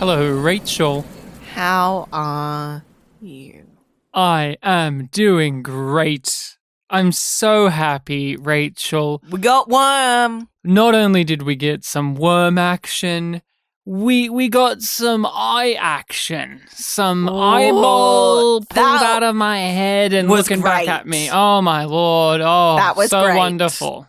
Hello, Rachel. How are you? I am doing great. I'm so happy, Rachel. We got worm. Not only did we get some worm action, we got some eye action. Some eyeball pulled out of my head and was looking back great. at me. Oh my lord. Oh, That was so great. wonderful.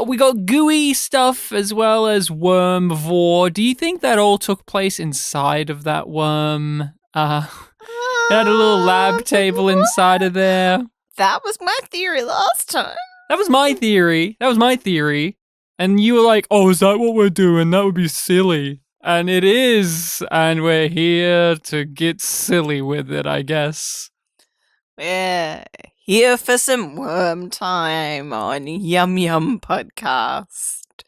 We got gooey stuff as well as worm vor. Do you think that all took place inside of that worm? It had a little lab table inside of there. That was my theory last time. That was my theory. And you were like, oh, is that what we're doing? That would be silly. And it is. And we're here to get silly with it, I guess. We're here for some worm time on yumyumpod podcast,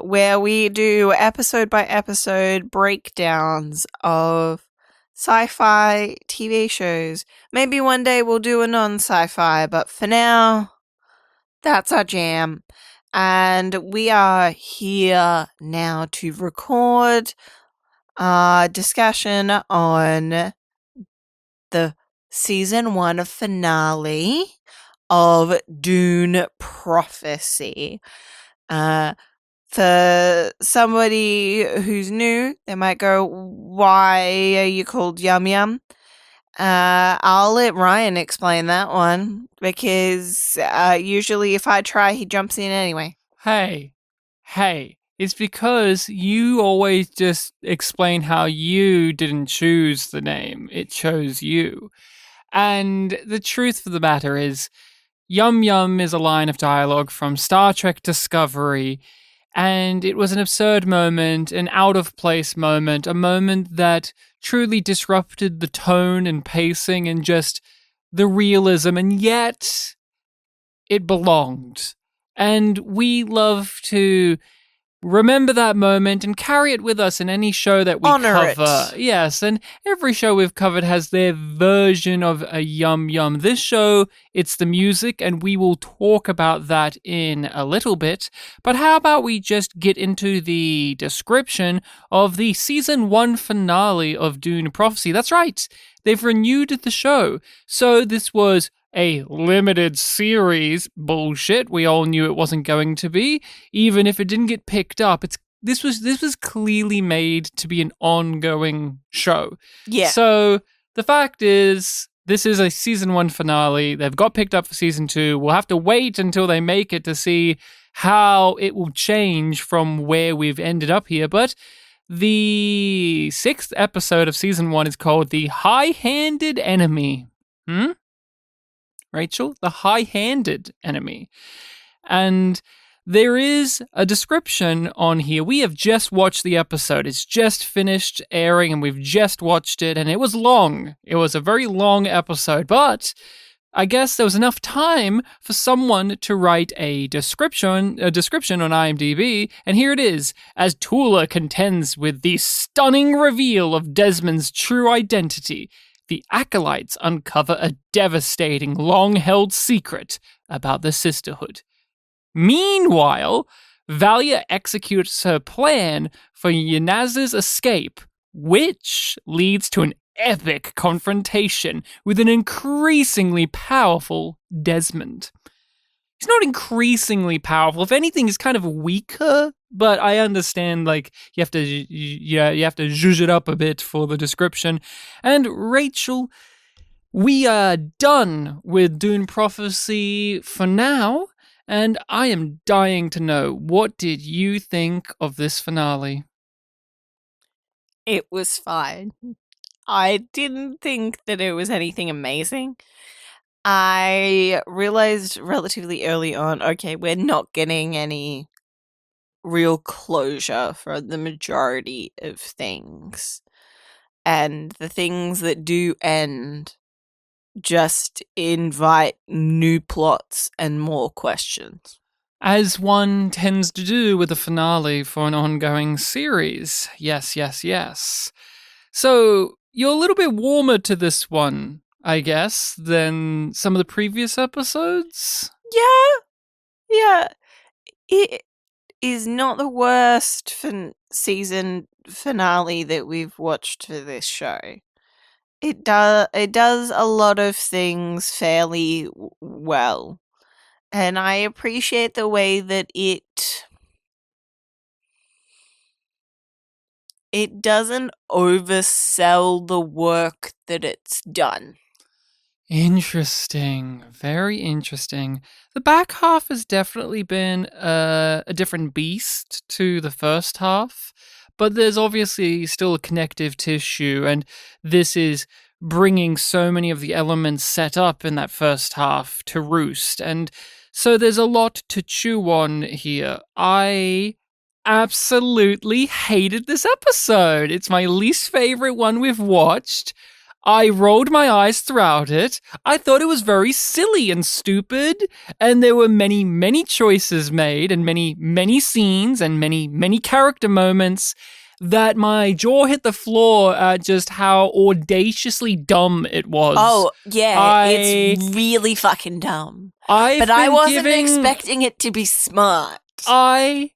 where we do episode by episode breakdowns of sci-fi TV shows. Maybe one day we'll do a non-sci-fi, but for now, that's our jam. And we are here now to record a discussion on the Season 1 finale of Dune Prophecy. For somebody who's new, they might go, why are you called Yum Yum? I'll let Ryan explain that one, because usually if I try, he jumps in anyway. Hey, it's because you always just explain how you didn't choose the name. It chose you. And the truth of the matter is, Yum Yum is a line of dialogue from Star Trek Discovery, and it was an absurd moment, an out-of-place moment, a moment that truly disrupted the tone and pacing and just the realism, and yet it belonged. And we love to remember that moment and carry it with us in any show that we Honor cover. it. Yes, and every show we've covered has their version of a yum yum. This show, it's the music, and we will talk about that in a little bit. But how about we just get into the description of the Season 1 finale of Dune Prophecy? That's right, they've renewed the show. So this was a limited series bullshit. We all knew it wasn't going to be, even if it didn't get picked up. This was clearly made to be an ongoing show. Yeah. So the fact is, this is a Season 1 finale. They've got picked up for Season 2. We'll have to wait until they make it to see how it will change from where we've ended up here. But the 6th episode of Season 1 is called The High-Handed Enemy. Rachel, the high-handed enemy. And there is a description on here. We have just watched the episode. It's just finished airing and we've just watched it, and it was long. It was a very long episode, but I guess there was enough time for someone to write a description on IMDb, and here it is. As Tula contends with the stunning reveal of Desmond's true identity, the Acolytes uncover a devastating, long-held secret about the Sisterhood. Meanwhile, Valia executes her plan for Yanaz's escape, which leads to an epic confrontation with an increasingly powerful Desmond. He's not increasingly powerful. If anything, he's kind of weaker, but I understand, like, you have to zhuzh it up a bit for the description. And Rachel, we are done with Dune Prophecy for now, and I am dying to know, what did you think of this finale? It was fine. I didn't think that it was anything amazing. I realized relatively early on, okay, we're not getting any real closure for the majority of things. And the things that do end just invite new plots and more questions. As one tends to do with a finale for an ongoing series. Yes. So, you're a little bit warmer to this one, I guess, than some of the previous episodes? Yeah. It is not the worst season finale that we've watched for this show. It does a lot of things fairly well. And I appreciate the way that it doesn't oversell the work that it's done. Interesting. Very interesting. The back half has definitely been a different beast to the first half, but there's obviously still a connective tissue, and this is bringing so many of the elements set up in that first half to roost, and so there's a lot to chew on here. I absolutely hated this episode. It's my least favorite one we've watched. I rolled my eyes throughout it. I thought it was very silly and stupid, and there were many, many choices made, and many, many scenes, and many, many character moments that my jaw hit the floor at just how audaciously dumb it was. Oh, yeah, it's really fucking dumb. But I wasn't expecting it to be smart. I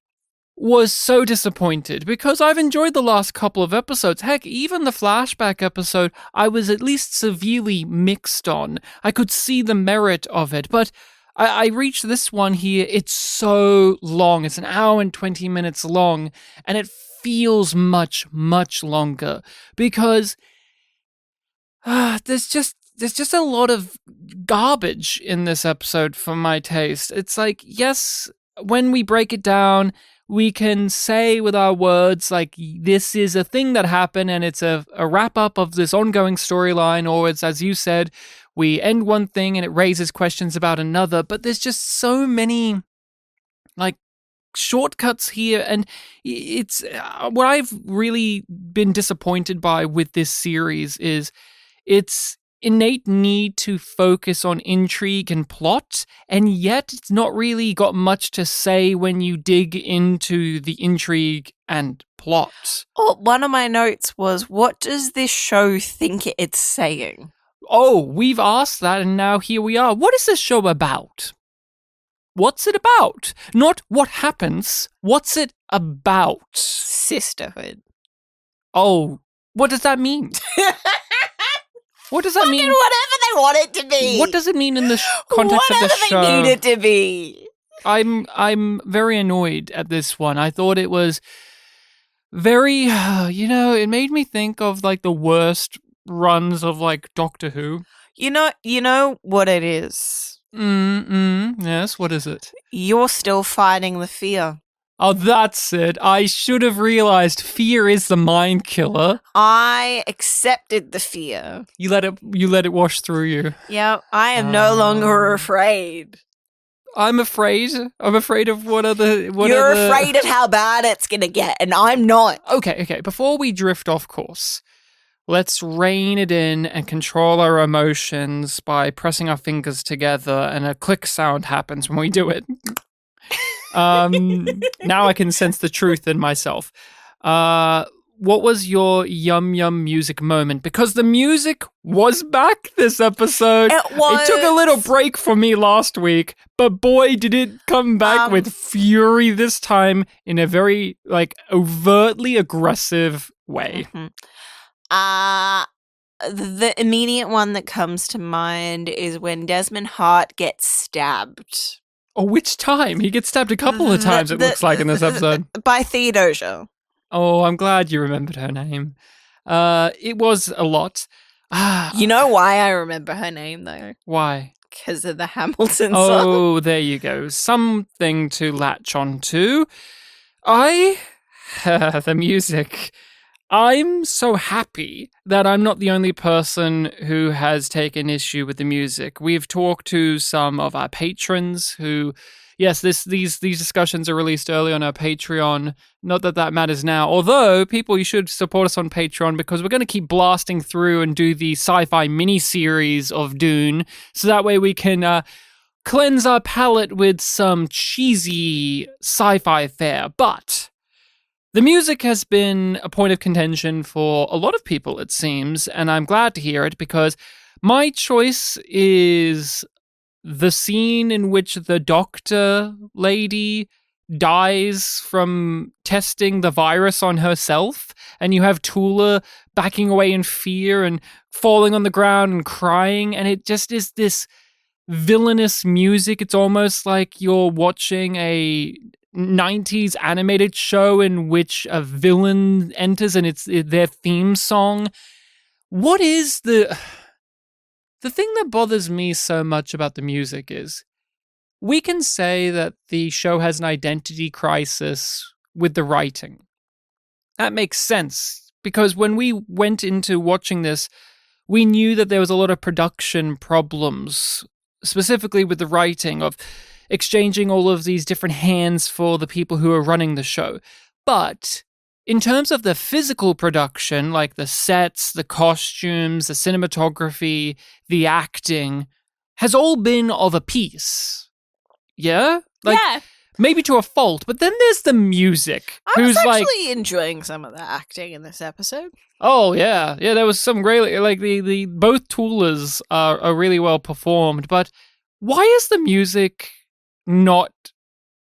was so disappointed because I've enjoyed the last couple of episodes. Heck, even the flashback episode, I was at least severely mixed on. I could see the merit of it, but I reached this one here. It's so long. It's an hour and 20 minutes long, and it feels much, much longer because there's just a lot of garbage in this episode for my taste. It's like, yes, when we break it down, we can say with our words, like, this is a thing that happened and it's a wrap-up of this ongoing storyline, or it's, as you said, we end one thing and it raises questions about another, but there's just so many, like, shortcuts here, and it's what I've really been disappointed by with this series is its innate need to focus on intrigue and plot, and yet it's not really got much to say when you dig into the intrigue and plot. Oh, one of my notes was, what does this show think it's saying? Oh, we've asked that, and now here we are. What is this show about? What's it about? Not what happens. What's it about? Sisterhood. Oh, what does that mean? What does that mean? Whatever they want it to be. What does it mean in the context of the show? Whatever they need it to be. I'm very annoyed at this one. I thought it was very, it made me think of like the worst runs of like Doctor Who. You know what it is. Yes, what is it? You're still fighting the fear. Oh, that's it. I should have realized fear is the mind killer. I accepted the fear. You let it wash through you. Yeah, I am no longer afraid. I'm afraid. I'm afraid of what are the... You're afraid of how bad it's going to get, and I'm not. Okay. Before we drift off course, let's rein it in and control our emotions by pressing our fingers together, and a click sound happens when we do it. Now I can sense the truth in myself. What was your yum yum music moment? Because the music was back this episode. It took a little break for me last week, but boy, did it come back with fury this time in a very, like, overtly aggressive way. Mm-hmm. The immediate one that comes to mind is when Desmond Hart gets stabbed. Oh, which time? He gets stabbed a couple of times, it looks like, in this episode. By Theodosia. Oh, I'm glad you remembered her name. It was a lot. You know why I remember her name, though? Why? Because of the Hamilton song. Oh, there you go. Something to latch on to. The music. I'm so happy that I'm not the only person who has taken issue with the music. We've talked to some of our patrons who, yes, these discussions are released early on our Patreon. Not that matters now. Although, people, you should support us on Patreon because we're going to keep blasting through and do the Sci-Fi mini-series of Dune. So that way we can cleanse our palate with some cheesy sci-fi fare. But the music has been a point of contention for a lot of people, it seems, and I'm glad to hear it because my choice is the scene in which the doctor lady dies from testing the virus on herself, and you have Tula backing away in fear and falling on the ground and crying, and it just is this villainous music. It's almost like you're watching a 90s animated show in which a villain enters and it's their theme song. What is the thing that bothers me so much about the music is we can say that the show has an identity crisis with the writing. That makes sense because when we went into watching this, we knew that there was a lot of production problems, specifically with the writing of exchanging all of these different hands for the people who are running the show. But in terms of the physical production, like the sets, the costumes, the cinematography, the acting, has all been of a piece. Yeah? Yeah. Maybe to a fault, but then there's the music. I was actually enjoying some of the acting in this episode. Oh, yeah. Yeah, there was some great, like, the both Tulas are really well performed, but why is the music not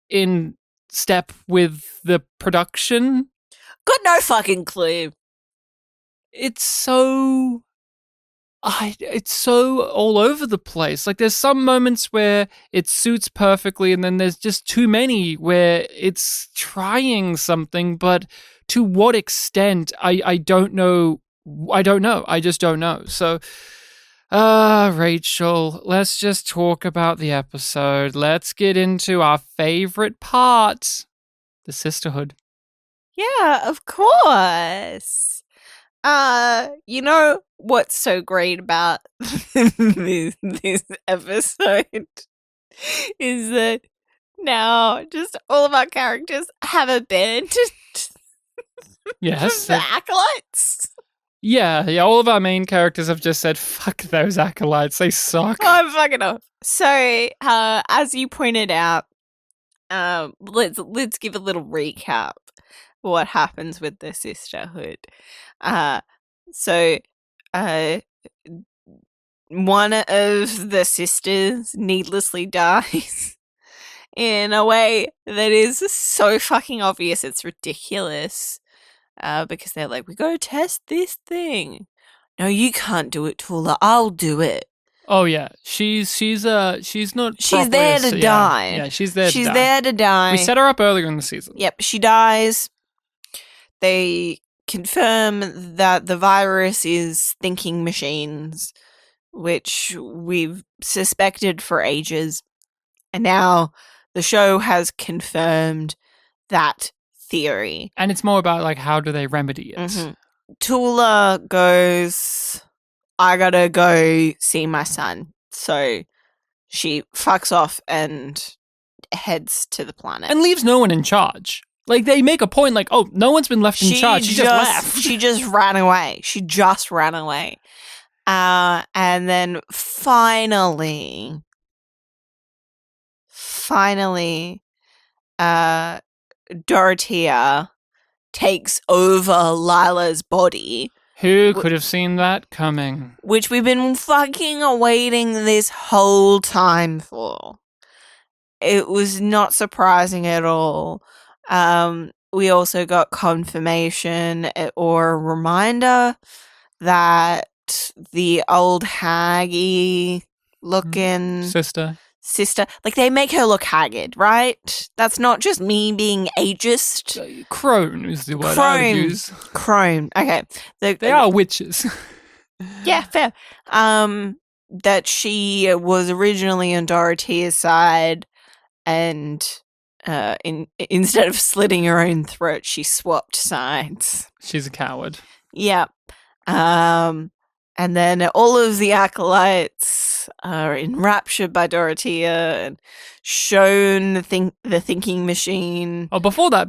in step with the production? Got no fucking clue. It's so all over the place. Like, there's some moments where it suits perfectly, and then there's just too many where it's trying something, but to what extent, I don't know. I just don't know. So, Rachel, let's just talk about the episode. Let's get into our favorite part, the sisterhood. Yeah, of course. You know what's so great about this episode is that now just all of our characters have a band. Yes. The acolytes. Yeah, all of our main characters have just said, fuck those acolytes, they suck. Oh, I'm fucking off. So, as you pointed out, let's give a little recap what happens with the sisterhood. So, one of the sisters needlessly dies in a way that is so fucking obvious, it's ridiculous. Because they're like, we gotta test this thing. No, you can't do it, Tula. I'll do it. Oh yeah, she's not. She's there to die. Yeah, she's there. She's there to die. We set her up earlier in the season. Yep, she dies. They confirm that the virus is thinking machines, which we've suspected for ages, and now the show has confirmed that theory. And it's more about, like, how do they remedy it? Mm-hmm. Tula goes, I gotta go see my son. So she fucks off and heads to the planet. And leaves no one in charge. Like, they make a point, like, oh, no one's been left in charge. She just left. She just ran away. And then finally, Dorothea takes over Lila's body. Who could have seen that coming? Which we've been fucking awaiting this whole time for. It was not surprising at all. We also got confirmation or a reminder that the old haggy looking sister, like, they make her look haggard, right? That's not just me being ageist. Crone is the word I would use. Crone. Okay. They are witches. Yeah, fair. That she was originally on Dorothea's side, and instead of slitting her own throat, she swapped sides. She's a coward. Yeah. And then all of the acolytes are enraptured by Dorothea and shown the thinking machine. Oh, before that.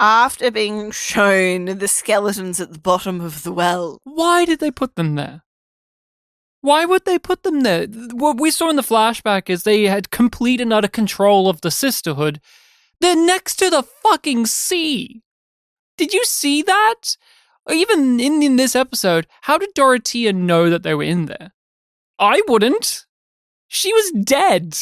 After being shown the skeletons at the bottom of the well. Why did they put them there? Why would they put them there? What we saw in the flashback is they had complete and utter control of the sisterhood. They're next to the fucking sea. Did you see that? Even in this episode, how did Dorothea know that they were in there? I wouldn't. She was dead.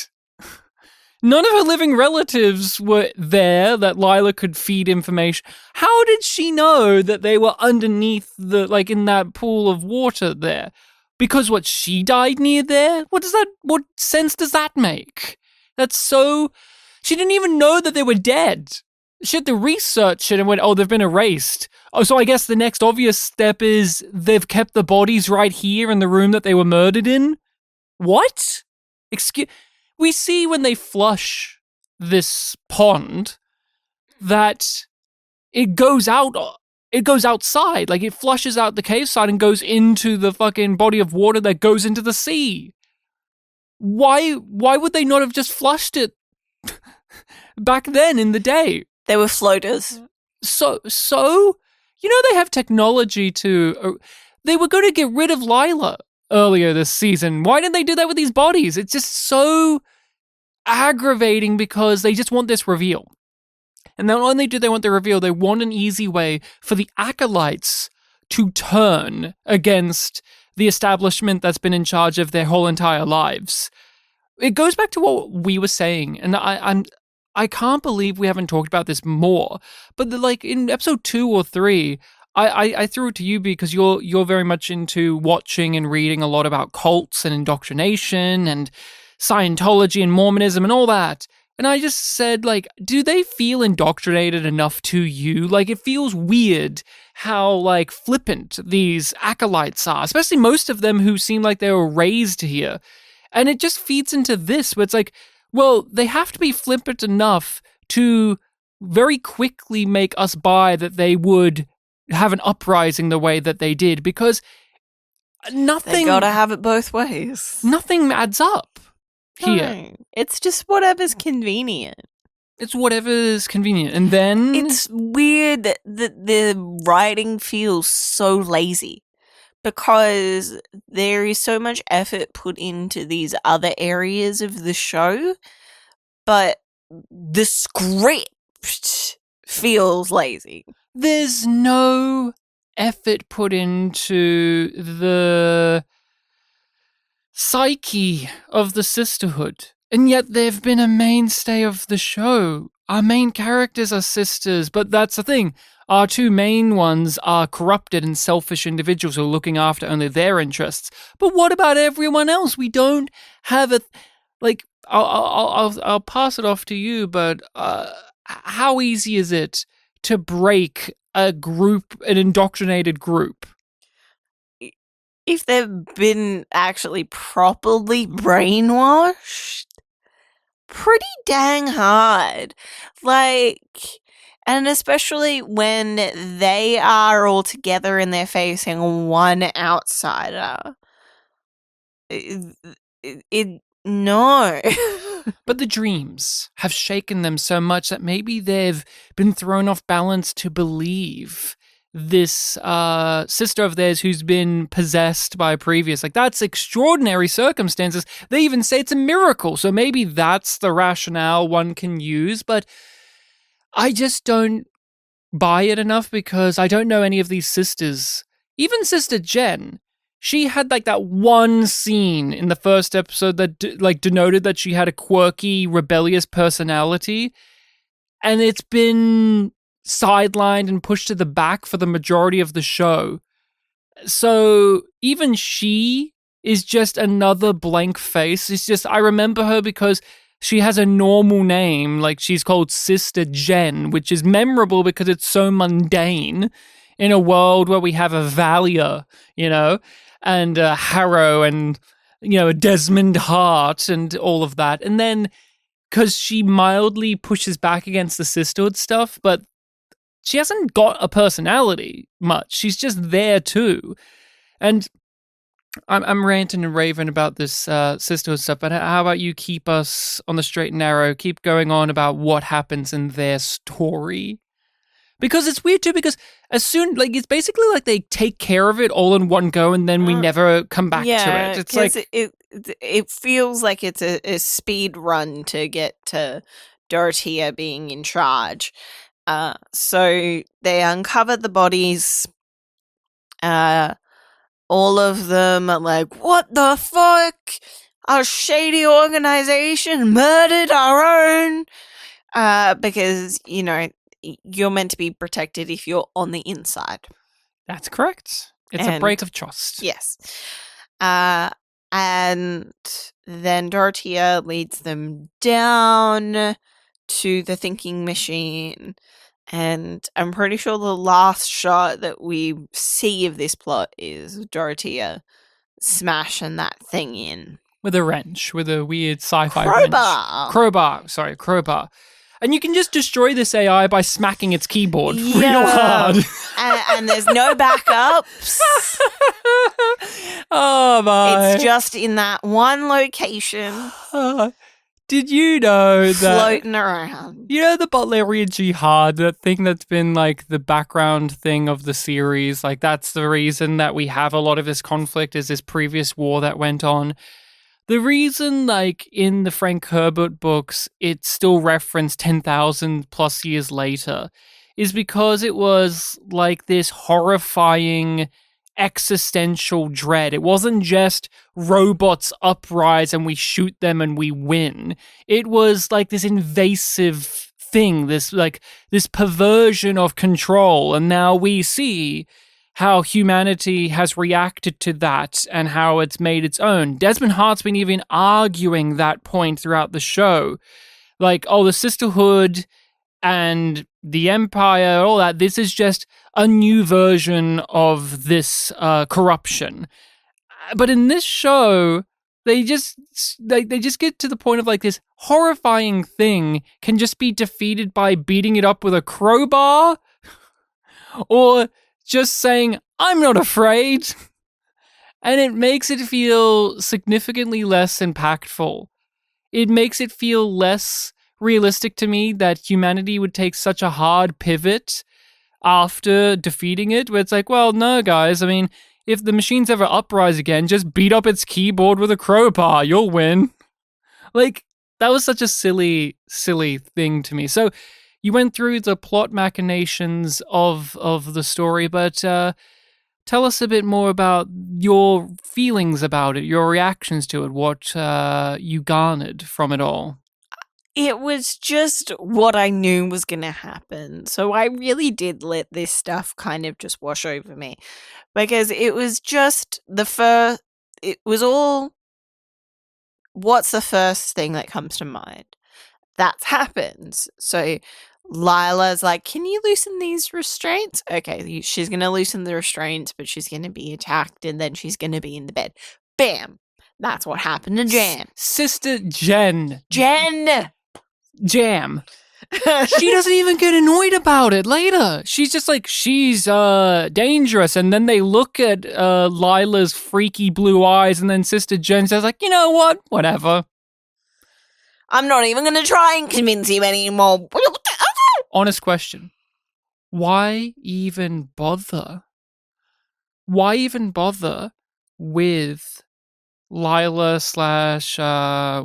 None of her living relatives were there that Lila could feed information. How did she know that they were underneath in that pool of water there? Because what, she died near there? What sense does that make? That's so... She didn't even know that they were dead. She had to research it and went, oh, they've been erased. Oh, so I guess the next obvious step is they've kept the bodies right here in the room that they were murdered in? What? We see when they flush this pond that it goes outside. Like, it flushes out the cave side and goes into the fucking body of water that goes into the sea. Why would they not have just flushed it back then in the day? They were floaters. So, they have technology to... they were going to get rid of Lila earlier this season. Why didn't they do that with these bodies? It's just so aggravating because they just want this reveal. And not only do they want the reveal, they want an easy way for the acolytes to turn against the establishment that's been in charge of their whole entire lives. It goes back to what we were saying, and I can't believe we haven't talked about this more. But in episode 2 or 3, I threw it to you because you're very much into watching and reading a lot about cults and indoctrination and Scientology and Mormonism and all that. And I just said, do they feel indoctrinated enough to you? It feels weird how, flippant these acolytes are, especially most of them who seem like they were raised here. And it just feeds into this, where it's well, they have to be flippant enough to very quickly make us buy that they would have an uprising the way that they did, because nothing... They gotta have it both ways. Nothing adds up here. No, it's just whatever's convenient. It's whatever's convenient. And then... It's weird that the writing feels so lazy, because there is so much effort put into these other areas of the show, but the script feels lazy. There's no effort put into the psyche of the sisterhood, and yet they've been a mainstay of the show. Our main characters are sisters, but that's the thing. Our two main ones are corrupted and selfish individuals who are looking after only their interests. But what about everyone else? We don't have a... I'll pass it off to you, but how easy is it to break an indoctrinated group? If they've been actually properly brainwashed, pretty dang hard. And especially when they are all together and they're facing one outsider. No. But the dreams have shaken them so much that maybe they've been thrown off balance to believe this sister of theirs who's been possessed by a previous. That's extraordinary circumstances. They even say it's a miracle. So maybe that's the rationale one can use. But I just don't buy it enough because I don't know any of these sisters. Even Sister Jen, she had that one scene in the first episode that denoted that she had a quirky, rebellious personality, and it's been sidelined and pushed to the back for the majority of the show. So even she is just another blank face. It's just, I remember her because she has a normal name, she's called Sister Jen, which is memorable because it's so mundane in a world where we have a Valia, and a Harrow and, a Desmond Hart and all of that. And then, because she mildly pushes back against the sisterhood stuff, but she hasn't got a personality much. She's just there too. And I'm ranting and raving about this sisterhood stuff, but how about you keep us on the straight and narrow, keep going on about what happens in their story? Because it's weird too, because as soon, it's basically they take care of it all in one go and then we never come back to it. It's it feels like it's a speed run to get to Dorothea being in charge. So they uncover the bodies. All of them are what the fuck? a shady organization murdered our own. Because, you're meant to be protected if you're on the inside. That's correct. It's a break of trust. Yes. And then Dorothea leads them down to the thinking machine. And I'm pretty sure the last shot that we see of this plot is Dorothea smashing that thing in. With a wrench, with a weird sci-fi crowbar. wrench. Crowbar. And you can just destroy this AI by smacking its keyboard real hard. and there's no backups. Oh, my. It's just in that one location. Did you know that... Floating around. You know the Butlerian Jihad, that thing that's been, like, the background thing of the series? Like, that's the reason that we have a lot of this conflict, is this previous war that went on. The reason, like, in the Frank Herbert books, it's still referenced 10,000 plus years later is because it was, like, this horrifying existential dread. It wasn't just robots uprise and we shoot them and we win. It was, like, this invasive thing, this perversion of control. And now we see how humanity has reacted to that and how it's made its own. Desmond Hart's been even arguing that point throughout the show. Like, oh, the Sisterhood and the Empire, all that, this is just a new version of this corruption. But in this show, they just get to the point of, like, this horrifying thing can just be defeated by beating it up with a crowbar or just saying, I'm not afraid. And it makes it feel significantly less impactful. It makes it feel less realistic to me that humanity would take such a hard pivot after defeating it, where it's like, well, no, guys, I mean, if the machines ever uprise again, just beat up its keyboard with a crowbar, you'll win. Like, that was such a silly, silly thing to me. So, you went through the plot machinations of the story, but tell us a bit more about your feelings about it, your reactions to it, what you garnered from it all. It was just what I knew was going to happen. So I really did let this stuff kind of just wash over me. Because it was just it was all, what's the first thing that comes to mind? That happens. So Lila's like, can you loosen these restraints? Okay, she's going to loosen the restraints, but she's going to be attacked and then she's going to be in the bed. Bam! That's what happened to Jam. Sister Jen. Jam. She doesn't even get annoyed about it later. She's just like, she's dangerous. And then they look at Lila's freaky blue eyes and then Sister Jen says, like, you know what? Whatever. I'm not even going to try and convince you anymore. Honest question. Why even bother? Why even bother with Lila /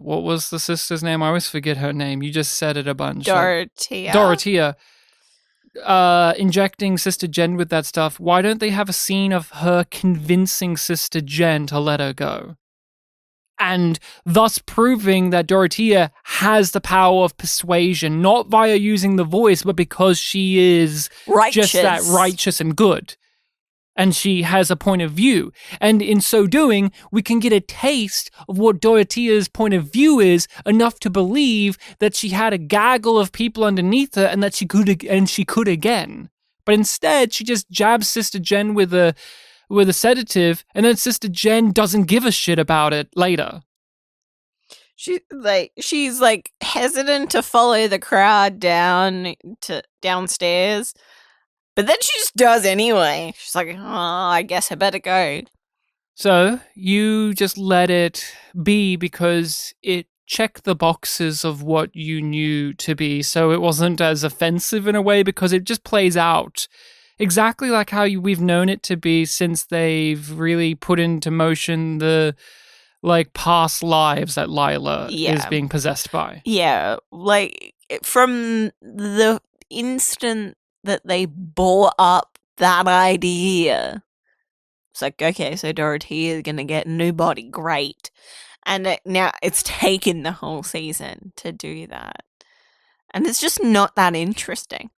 what was the sister's name? I always forget her name. You just said it a bunch. Dorothea. Injecting Sister Jen with that stuff. Why don't they have a scene of her convincing Sister Jen to let her go? And thus proving that Dorothea has the power of persuasion, not via using the voice, but because she is righteous. Just that righteous and good. And she has a point of view. And in so doing, we can get a taste of what Dorothea's point of view is, enough to believe that she had a gaggle of people underneath her and that she could again. But instead, she just jabs Sister Jen with a sedative, and then Sister Jen doesn't give a shit about it later. She's like hesitant to follow the crowd downstairs. But then she just does anyway. She's like, oh, I guess I better go. So you just let it be because it checked the boxes of what you knew to be. So it wasn't as offensive in a way because it just plays out exactly like how we've known it to be since they've really put into motion the past lives that Lila is being possessed by. Yeah, like from the instant that they bore up that idea. It's like, okay, so Dorothea is going to get a new body. Great. And now it's taken the whole season to do that. And it's just not that interesting.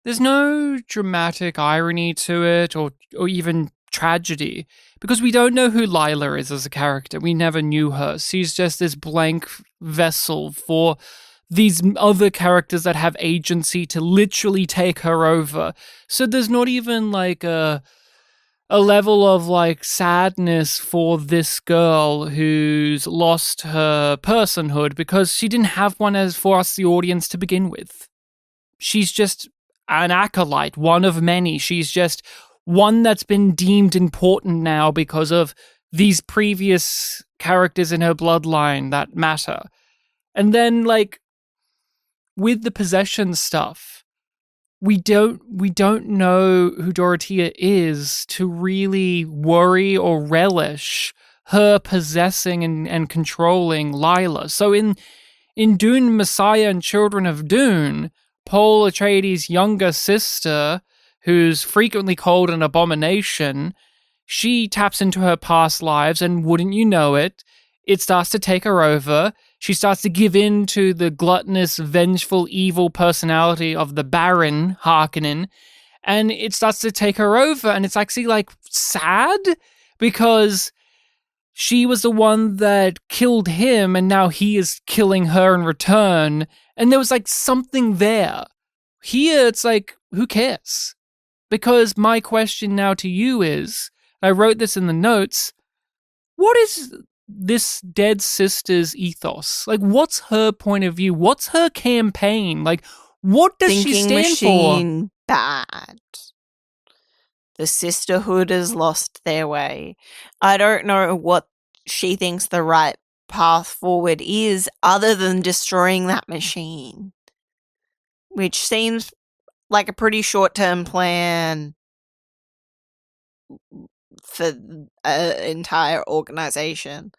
There's no dramatic irony to it or even tragedy because we don't know who Lila is as a character. We never knew her. She's just this blank vessel for these other characters that have agency to literally take her over. So there's not even like a level of like sadness for this girl who's lost her personhood because she didn't have one as for us, the audience, to begin with. She's just an acolyte, one of many. She's just one that's been deemed important now because of these previous characters in her bloodline that matter. And then, like, with the possession stuff, we don't know who Dorothea is to really worry or relish her possessing and controlling Lila. So in Dune, Messiah and Children of Dune, Paul Atreides' younger sister, who's frequently called an abomination, she taps into her past lives, and wouldn't you know it, it starts to take her over. She starts to give in to the gluttonous, vengeful, evil personality of the Baron Harkonnen, and it starts to take her over, and it's actually, like, sad, because she was the one that killed him, and now he is killing her in return, and there was, like, something there. Here, it's like, who cares? Because my question now to you is, I wrote this in the notes, what is this dead sister's ethos? Like, what's her point of view? What's her campaign? Like, what does she stand machine for? Bad. The sisterhood has lost their way. I don't know what she thinks the right path forward is other than destroying that machine. Which seems like a pretty short-term plan for an entire organization.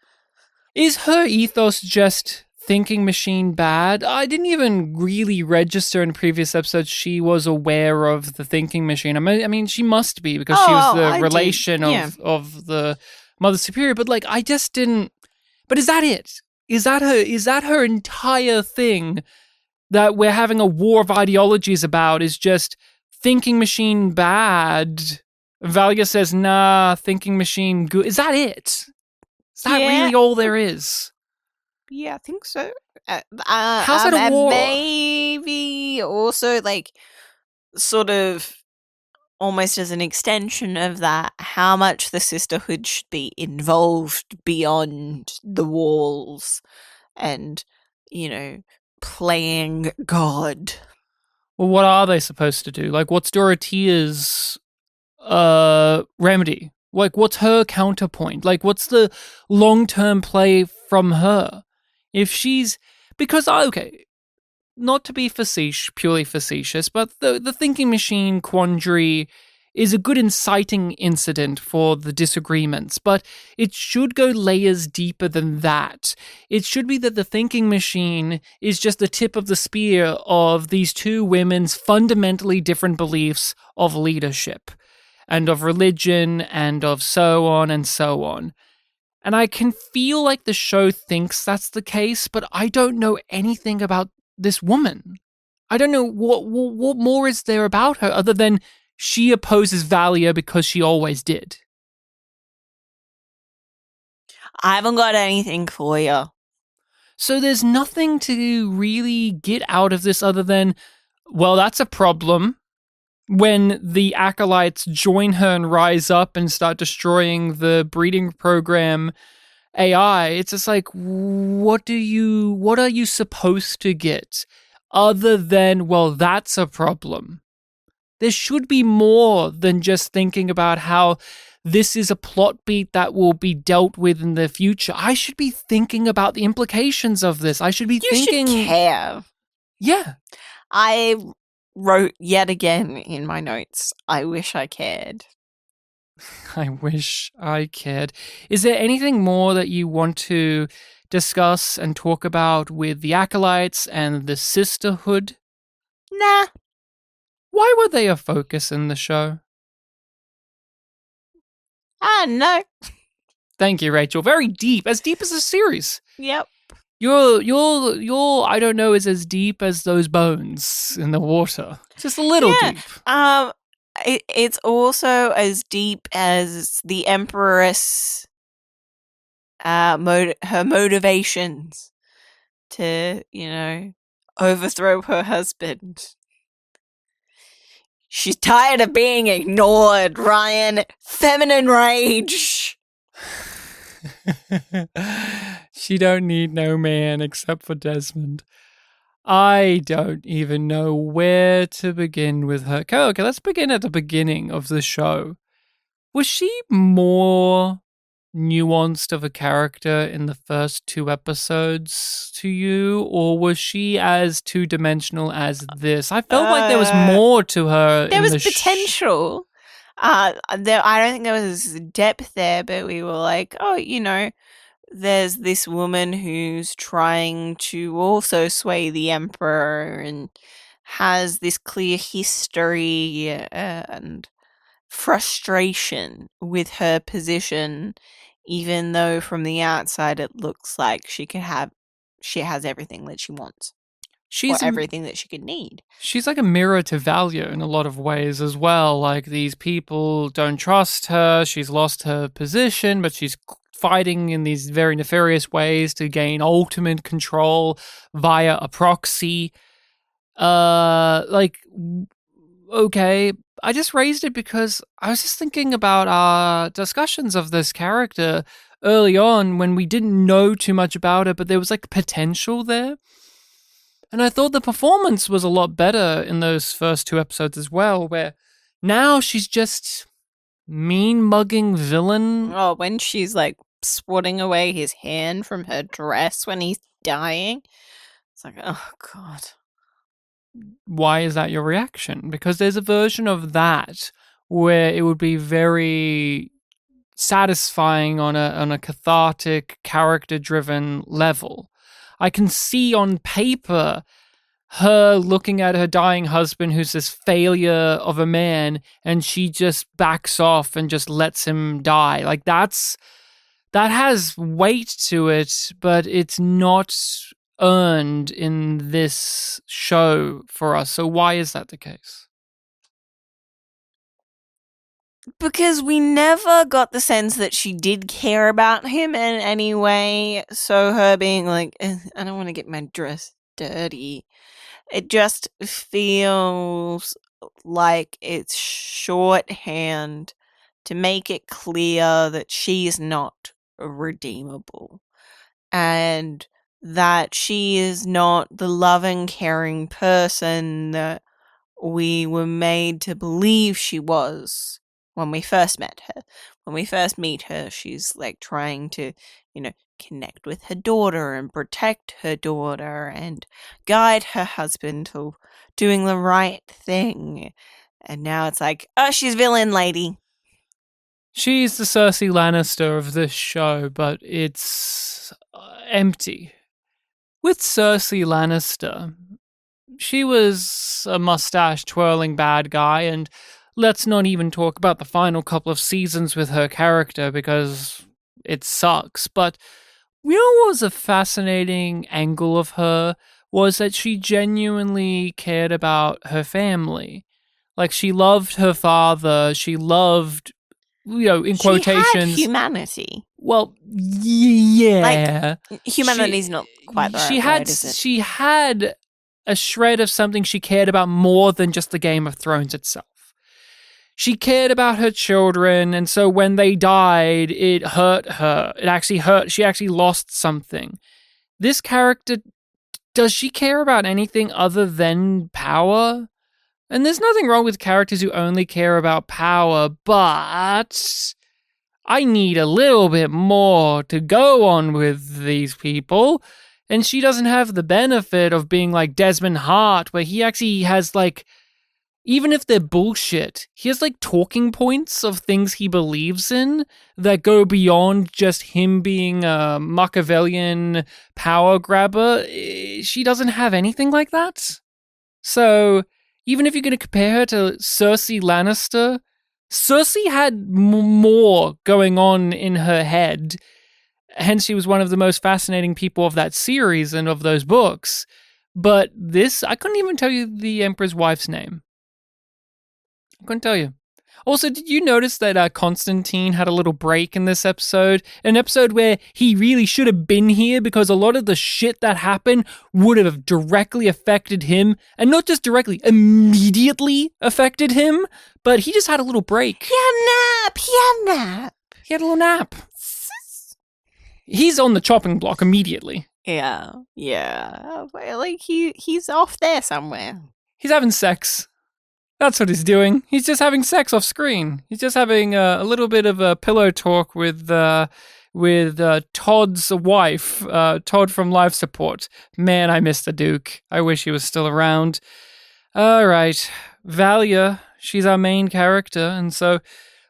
Is her ethos just thinking machine bad? I didn't even really register in previous episodes she was aware of the thinking machine. I mean she must be because she was the relation of the Mother Superior, but like I just didn't. But is that it? Is that her entire thing that we're having a war of ideologies about is just thinking machine bad? Valia says, nah, thinking machine good. Is that it? Is that really all there is? Yeah, I think so. How's that a war? Maybe also, like, sort of almost as an extension of that, how much the sisterhood should be involved beyond the walls and, you know, playing God. Well, what are they supposed to do? Like, what's Dorothea's remedy? Like, what's her counterpoint? Like, what's the long-term play from her? If she's... Because, okay, not to be purely facetious, but the thinking machine quandary is a good inciting incident for the disagreements, but it should go layers deeper than that. It should be that the thinking machine is just the tip of the spear of these two women's fundamentally different beliefs of leadership and of religion and of so on and so on. And I can feel like the show thinks that's the case, but I don't know anything about this woman. I don't know what more is there about her other than she opposes Valia because she always did. I haven't got anything for you. So there's nothing to really get out of this other than, well, that's a problem. When the acolytes join her and rise up and start destroying the breeding program AI, it's just like, what are you supposed to get other than, well, that's a problem? There should be more than just thinking about how this is a plot beat that will be dealt with in the future. I should be thinking about the implications of this. I should be thinking... You should care. Yeah. I wrote yet again in my notes, I wish I cared. I wish I cared. Is there anything more that you want to discuss and talk about with the acolytes and the sisterhood? Nah. Why were they a focus in the show? No. Thank you, Rachel. Very deep. As deep as a series. Yep. Your I don't know is as deep as those bones in the water. Just a little Yeah. deep. It's also as deep as the Empress, her motivations to, overthrow her husband. She's tired of being ignored, Ryan. Feminine rage. She don't need no man except for Desmond. I don't even know where to begin with her. Okay, let's begin at the beginning of the show. Was she more nuanced of a character in the first 2 episodes to you, or was she as two-dimensional as this? I felt like there was more to her. There was potential. I don't think there was depth there, but we were like, there's this woman who's trying to also sway the emperor and has this clear history and frustration with her position, even though from the outside it looks like she has everything that she wants. Or everything that she could need. She's like a mirror to Valia in a lot of ways as well. Like, these people don't trust her. She's lost her position, but she's fighting in these very nefarious ways to gain ultimate control via a proxy. Okay, I just raised it because I was just thinking about our discussions of this character early on when we didn't know too much about it, but there was like potential there. And I thought the performance was a lot better in those first 2 episodes as well, where now she's just mean-mugging villain. Oh, when she's like swatting away his hand from her dress when he's dying. It's like, oh, God. Why is that your reaction? Because there's a version of that where it would be very satisfying on a cathartic, character-driven level. I can see on paper her looking at her dying husband, who's this failure of a man, and she just backs off and just lets him die. Like, that has weight to it, but it's not earned in this show for us. So why is that the case? Because we never got the sense that she did care about him in any way. So her being like, I don't want to get my dress dirty. It just feels like it's shorthand to make it clear that she is not redeemable. And that she is not the loving, caring person that we were made to believe she was when we first met her. When we first meet her, she's like trying to, connect with her daughter and protect her daughter and guide her husband to doing the right thing. And now it's like, oh, she's villain lady. She's the Cersei Lannister of this show, but it's empty. With Cersei Lannister, she was a mustache-twirling bad guy, and let's not even talk about the final couple of seasons with her character, because it sucks. But you know what was a fascinating angle of her? Was that she genuinely cared about her family. Like, she loved her father, she loved, in quotations... She had humanity. Well, yeah. Like, humanity's not quite the right word, is it? She had a shred of something she cared about more than just the Game of Thrones itself. She cared about her children, and so when they died, it hurt her. It actually hurt. She actually lost something. This character, does she care about anything other than power? And there's nothing wrong with characters who only care about power, but I need a little bit more to go on with these people. And she doesn't have the benefit of being like Desmond Hart, where he actually has like, even if they're bullshit, he has like talking points of things he believes in that go beyond just him being a Machiavellian power grabber. She doesn't have anything like that. So even if you're going to compare her to Cersei Lannister, Cersei had more going on in her head. Hence, she was one of the most fascinating people of that series and of those books. But this, I couldn't even tell you the Emperor's wife's name. I couldn't tell you. Also, did you notice that Constantine had a little break in this episode? An episode where he really should have been here because a lot of the shit that happened would have directly affected him. And not just directly, immediately affected him. But he just had a little break. He had a nap. He had a little nap. He's on the chopping block immediately. Yeah. Like, he's off there somewhere. He's having sex. That's what he's doing. He's just having sex off screen. He's just having a little bit of a pillow talk with Todd's wife, Todd from Life Support. Man, I miss the Duke. I wish he was still around. All right. Valia, she's our main character, and so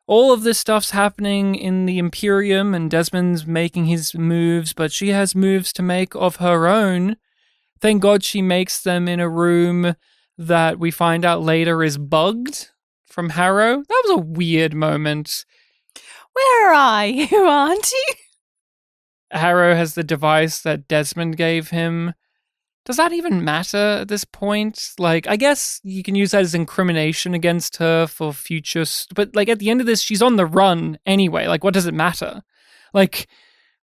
all of this stuff's happening in the Imperium, and Desmond's making his moves, but she has moves to make of her own. Thank God she makes them in a room that we find out later is bugged from Harrow. That was a weird moment. Where are you, Auntie? Harrow has the device that Desmond gave him. Does that even matter at this point? Like, I guess you can use that as incrimination against her for future... But, like, at the end of this, she's on the run anyway. Like, what does it matter? Like,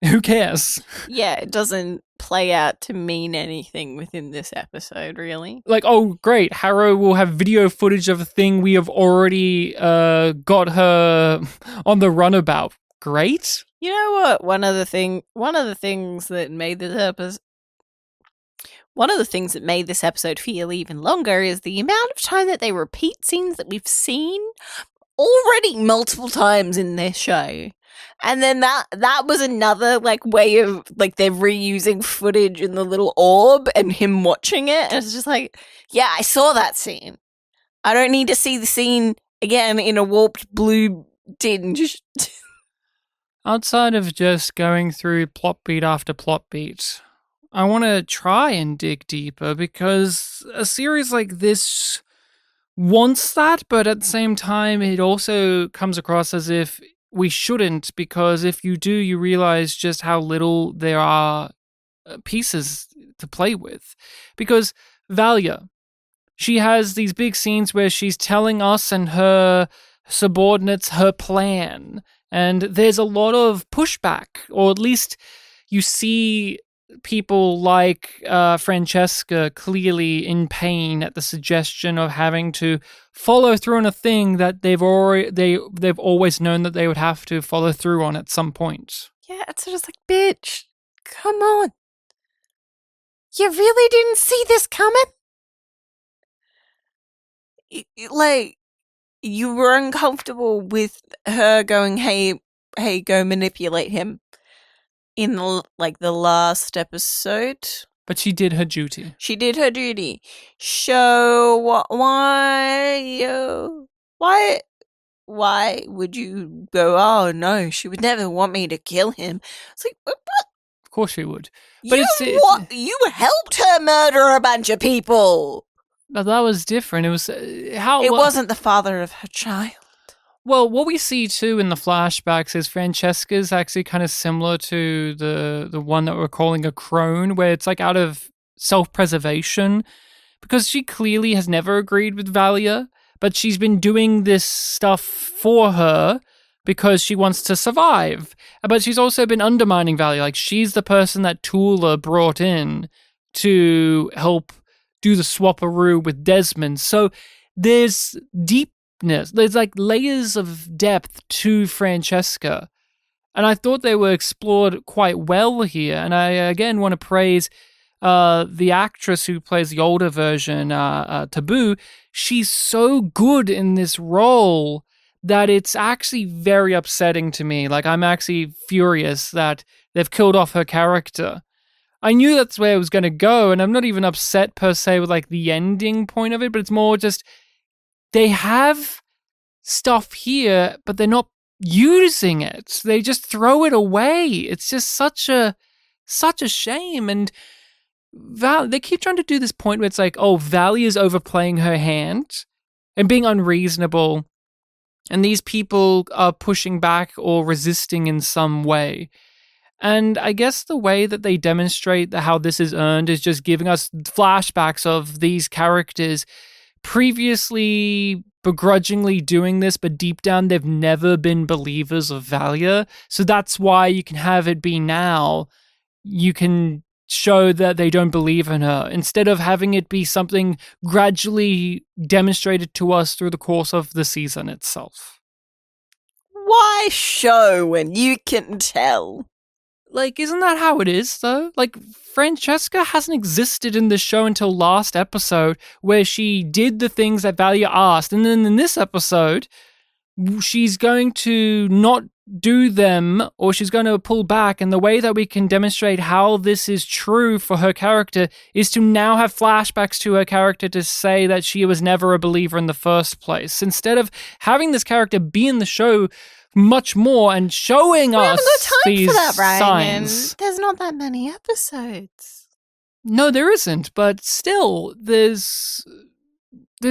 who cares? Yeah, it doesn't play out to mean anything within this episode, really. Like, oh, great. Harrow will have video footage of a thing we have already got her on the run about. Great. You know what? One of the things that made this episode feel even longer is the amount of time that they repeat scenes that we've seen already multiple times in this show. And then that was another, like, way of, like, they're reusing footage in the little orb and him watching it. And it's just like, yeah, I saw that scene. I don't need to see the scene again in a warped blue tinge. Outside of just going through plot beat after plot beat, I want to try and dig deeper because a series like this wants that, but at the same time, it also comes across as if we shouldn't, because if you do, you realize just how little there are pieces to play with. Because Valia, she has these big scenes where she's telling us and her subordinates her plan, and there's a lot of pushback, or at least you see people like Francesca clearly in pain at the suggestion of having to follow through on a thing that they've always known that they would have to follow through on at some point. Yeah, it's just like, bitch, come on. You really didn't see this coming? Like, you were uncomfortable with her going, hey, go manipulate him in the last episode. But she did her duty. She did her duty. So why would you go, oh no, she would never want me to kill him? It's like, what? Of course she would. But you helped her murder a bunch of people. But that was different. It was It wasn't the father of her child. Well, what we see too in the flashbacks is Francesca's actually kind of similar to the one that we're calling a crone, where it's like out of self-preservation, because she clearly has never agreed with Valia, but she's been doing this stuff for her because she wants to survive. But she's also been undermining Valia. Like, she's the person that Tula brought in to help do the swapperoo with Desmond. So there's there's like layers of depth to Francesca, and I thought they were explored quite well here. And I again want to praise the actress who plays the older version, Taboo. She's so good in this role that it's actually very upsetting to me. Like, I'm actually furious that they've killed off her character. I knew that's where it was going to go, and I'm not even upset per se with like the ending point of it, but it's more just they have stuff here, but they're not using it. They just throw it away. It's just such a shame. And they keep trying to do this point where it's like, oh, Valia's overplaying her hand and being unreasonable And these people are pushing back or resisting in some way. And I guess the way that they demonstrate how this is earned is just giving us flashbacks of these characters previously begrudgingly doing this, but deep down they've never been believers of Valia. So that's why you can have it be now. You can show that they don't believe in her instead of having it be something gradually demonstrated to us through the course of the season itself. Why show when you can tell? Like, isn't that how it is, though? Like, Francesca hasn't existed in the show until last episode, where she did the things that Valia asked. And then in this episode, she's going to not do them, or she's going to pull back. And the way that we can demonstrate how this is true for her character is to now have flashbacks to her character to say that she was never a believer in the first place. Instead of having this character be in the show much more and showing us these signs. There's not that many episodes. No, there isn't, but still, there's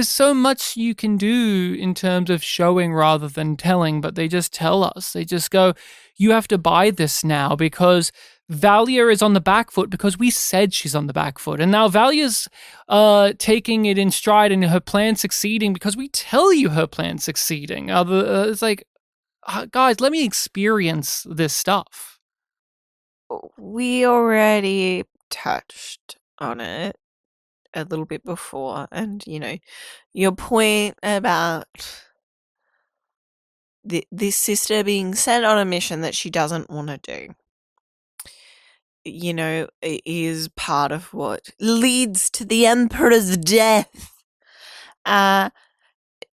so much you can do in terms of showing rather than telling, but they just tell us. They just go, you have to buy this now because Valia is on the back foot because we said she's on the back foot. And now Valia's taking it in stride and her plan succeeding because we tell you her plan's succeeding. It's like, guys, let me experience this stuff. We already touched on it a little bit before, and your point about this sister being sent on a mission that she doesn't want to do, it is part of what leads to the Emperor's death.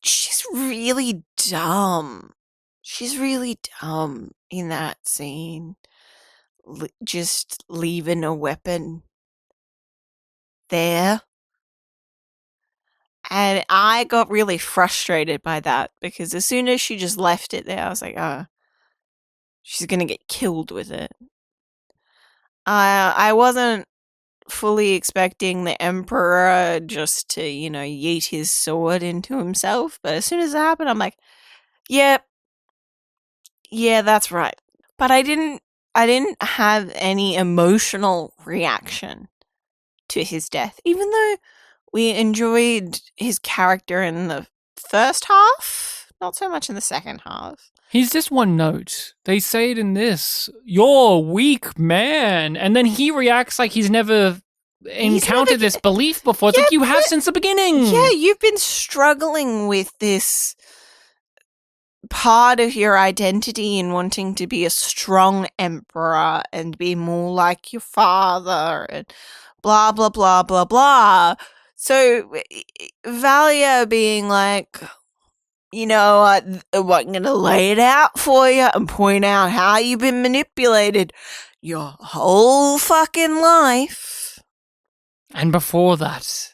She's really dumb. She's really dumb in that scene. Just leaving a weapon there. And I got really frustrated by that because as soon as she just left it there, I was like, oh, she's going to get killed with it. I wasn't fully expecting the Emperor just to, yeet his sword into himself. But as soon as it happened, I'm like, yep. Yeah, that's right. But I didn't have any emotional reaction to his death, even though we enjoyed his character in the first half, not so much in the second half. He's just one note. They say it in this, "You're weak, man," and then he reacts like he's never encountered this belief before. It's like you have since the beginning. Yeah, you've been struggling with this part of your identity and wanting to be a strong emperor and be more like your father and blah, blah, blah, blah, blah. So Valia being like, I'm going to lay it out for you and point out how you've been manipulated your whole fucking life. And before that,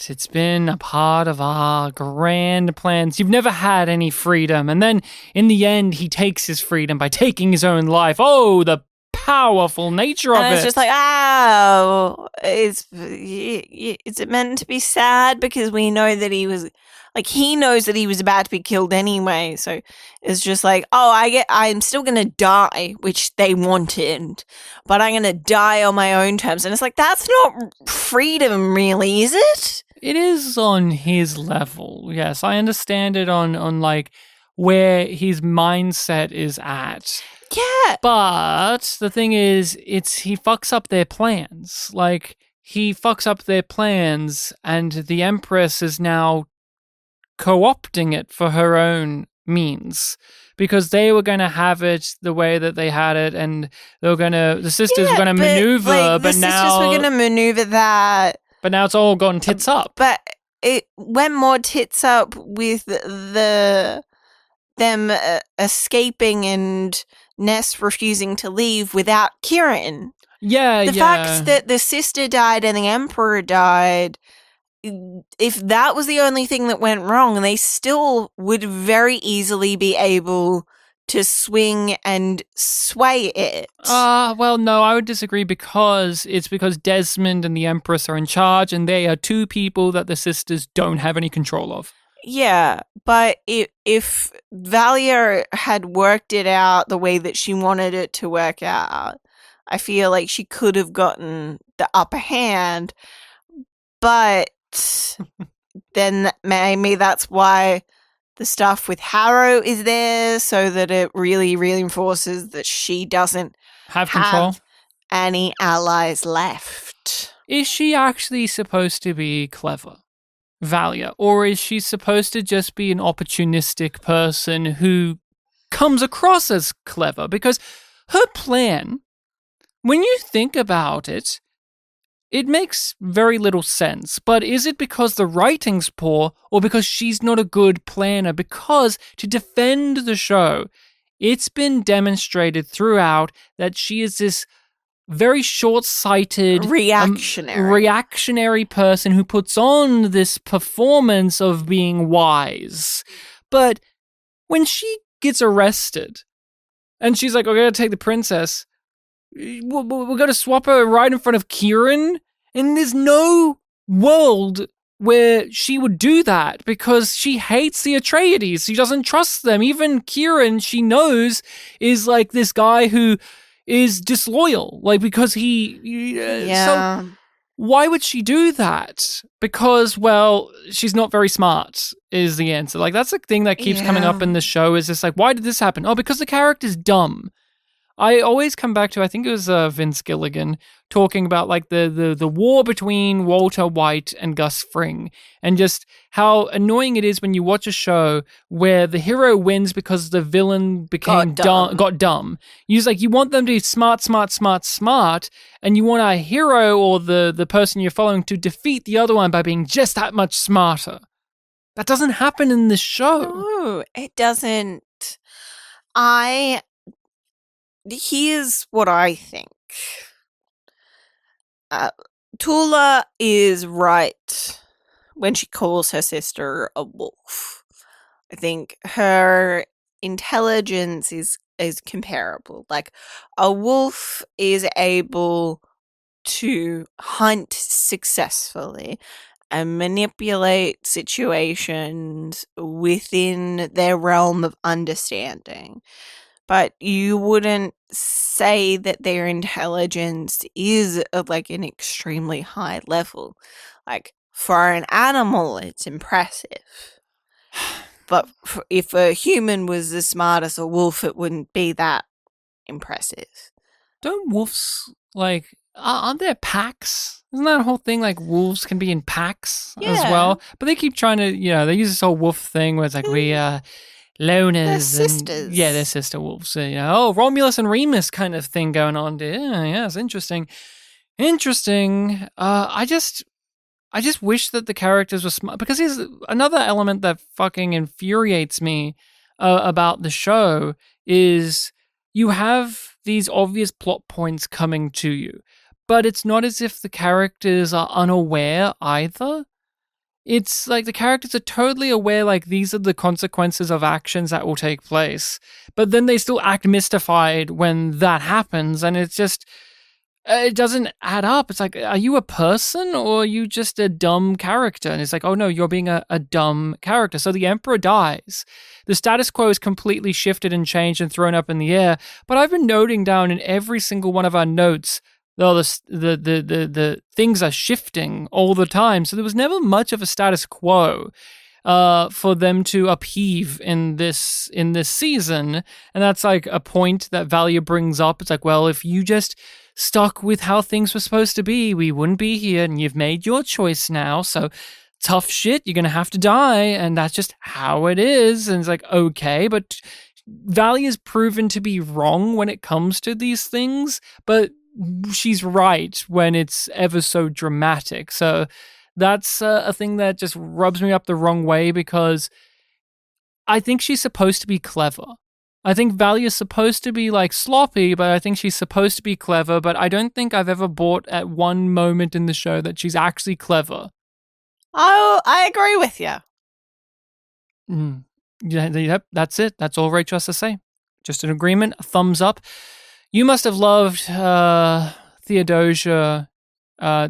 it's been a part of our grand plans. You've never had any freedom. And then in the end, he takes his freedom by taking his own life. Oh, the powerful nature of it. And it's just like, oh, is it meant to be sad? Because we know that he knows that he was about to be killed anyway. So it's just like, I'm still going to die, which they wanted, but I'm going to die on my own terms. And it's like, that's not freedom really, is it? It is on his level. Yes, I understand it on like where his mindset is at. Yeah. But the thing is, he fucks up their plans. Like, he fucks up their plans, and the Empress is now co-opting it for her own means. Because they were going to have it the way that they had it, and the sisters were going to maneuver, but now... the sisters were going to maneuver that. But now it's all gone tits up. But it went more tits up with them escaping and Ness refusing to leave without Kieran. Yeah, the fact that the sister died and the Emperor died, if that was the only thing that went wrong, they still would very easily be able to swing and sway it. Well, no, I would disagree because Desmond and the Empress are in charge and they are two people that the sisters don't have any control of. Yeah, but if Valia had worked it out the way that she wanted it to work out, I feel like she could have gotten the upper hand, but then maybe that's why the stuff with Harrow is there, so that it really reinforces that she doesn't Have control. have any allies left. Is she actually supposed to be clever, Valia? Or is she supposed to just be an opportunistic person who comes across as clever? Because her plan, when you think about it, it makes very little sense. But is it because the writing's poor or because she's not a good planner? Because to defend the show, it's been demonstrated throughout that she is this very short-sighted, reactionary person who puts on this performance of being wise. But when she gets arrested and she's like, "I'm going to take the princess," we're going to swap her right in front of Kieran, and there's no world where she would do that because she hates the Atreides. She doesn't trust them. Even Kieran, she knows, is like this guy who is disloyal, like because Yeah. So why would she do that? Because, well, she's not very smart is the answer. Like that's the thing that keeps coming up in the show is just like, why did this happen? Oh, because the character's dumb. I always come back to, I think it was Vince Gilligan talking about like the war between Walter White and Gus Fring, and just how annoying it is when you watch a show where the hero wins because the villain became got dumb. You want them to be smart, and you want a hero or the person you're following to defeat the other one by being just that much smarter. That doesn't happen in this show. No, it doesn't. Here's what I think. Tula is right when she calls her sister a wolf. I think her intelligence is comparable. Like a wolf is able to hunt successfully and manipulate situations within their realm of understanding. But you wouldn't say that their intelligence is like an extremely high level. Like for an animal, it's impressive. But if a human was as smart as a wolf, it wouldn't be that impressive. Don't wolves, like, aren't there packs? Isn't that a whole thing? Like, wolves can be in packs as well? But they keep trying to, they use this whole wolf thing where it's like, we, loners. They're sisters. Yeah, they're sister wolves. Romulus and Remus kind of thing going on. Yeah, it's interesting. I just wish that the characters were smart, because here's another element that fucking infuriates me about the show is you have these obvious plot points coming to you, but it's not as if the characters are unaware either. It's like the characters are totally aware, like, these are the consequences of actions that will take place, but then they still act mystified when that happens, and it's just, it doesn't add up. It's like, are you a person or are you just a dumb character? And it's like, oh no, you're being a dumb character. So the Emperor dies. The status quo is completely shifted and changed and thrown up in the air, but I've been noting down in every single one of our notes, the things are shifting all the time. So there was never much of a status quo for them to upheave in this season. And that's like a point that Valia brings up. It's like, well, if you just stuck with how things were supposed to be, we wouldn't be here, and you've made your choice now. So tough shit, you're going to have to die, and that's just how it is. And it's like, okay, but Valia's proven to be wrong when it comes to these things, but she's right when it's ever so dramatic. So that's a thing that just rubs me up the wrong way, because I think she's supposed to be clever. I think Valia's supposed to be like sloppy, but I think she's supposed to be clever. But I don't think I've ever bought at one moment in the show that she's actually clever. Oh, I agree with you. Yep, that's it. That's all Rachel has to say. Just an agreement, a thumbs up. You must have loved Theodosia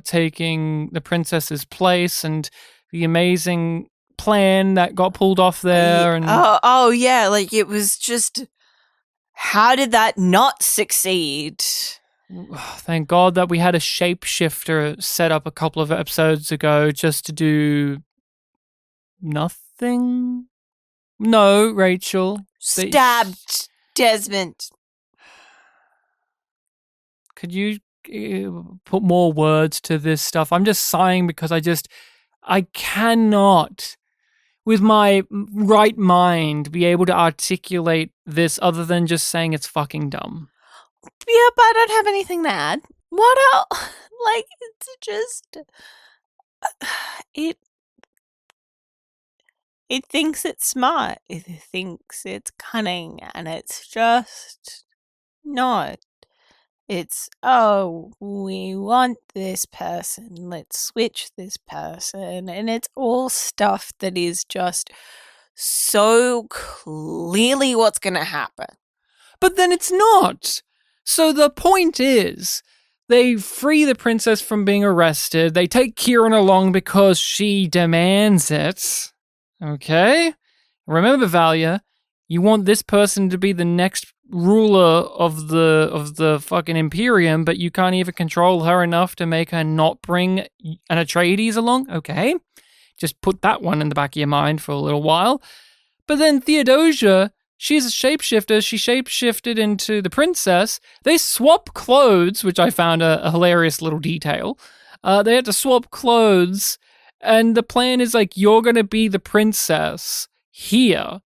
taking the princess's place, and the amazing plan that got pulled off there. And yeah, like it was just, how did that not succeed? Thank God that we had a shapeshifter set up a couple of episodes ago just to do nothing. No, Rachel. Stabbed Desmond. Could you put more words to this stuff? I'm just sighing because I cannot, with my right mind, be able to articulate this other than just saying it's fucking dumb. Yeah, but I don't have anything to add. What else? Like, it's just... It thinks it's smart. It thinks it's cunning. And it's just not. It's, oh, we want this person. Let's switch this person. And it's all stuff that is just so clearly what's going to happen. But then it's not. So the point is, they free the princess from being arrested. They take Kieran along because she demands it. Okay? Remember, Valia, you want this person to be the next ruler of the fucking Imperium, but you can't even control her enough to make her not bring an Atreides along? Okay. Just put that one in the back of your mind for a little while. But then Theodosia, she's a shapeshifter. She shapeshifted into the princess. They swap clothes, which I found a hilarious little detail. They had to swap clothes, and the plan is like, you're going to be the princess here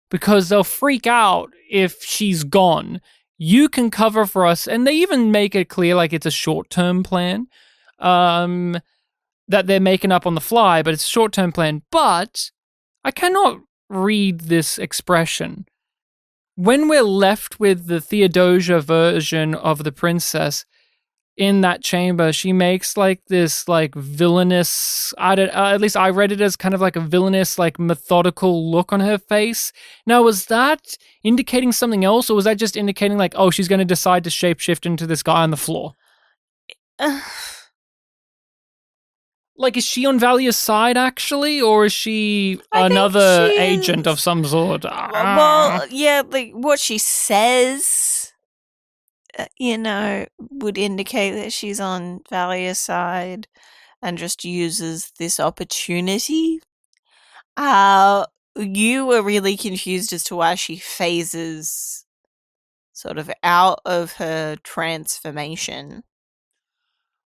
because they'll freak out if she's gone. You can cover for us. And they even make it clear like it's a short-term plan that they're making up on the fly, but it's a short-term plan. But I cannot read this expression. When we're left with the Theodosia version of the princess in that chamber, she makes like this like villainous, at least I read it as kind of like a villainous, like methodical look on her face. Now, was that indicating something else, or was that just indicating like, oh, she's going to decide to shapeshift into this guy on the floor? Like, is she on Valia's side, actually? Or is she another agent of some sort? Well, yeah, like, what she says, would indicate that she's on Valia's side and just uses this opportunity. You were really confused as to why she phases sort of out of her transformation.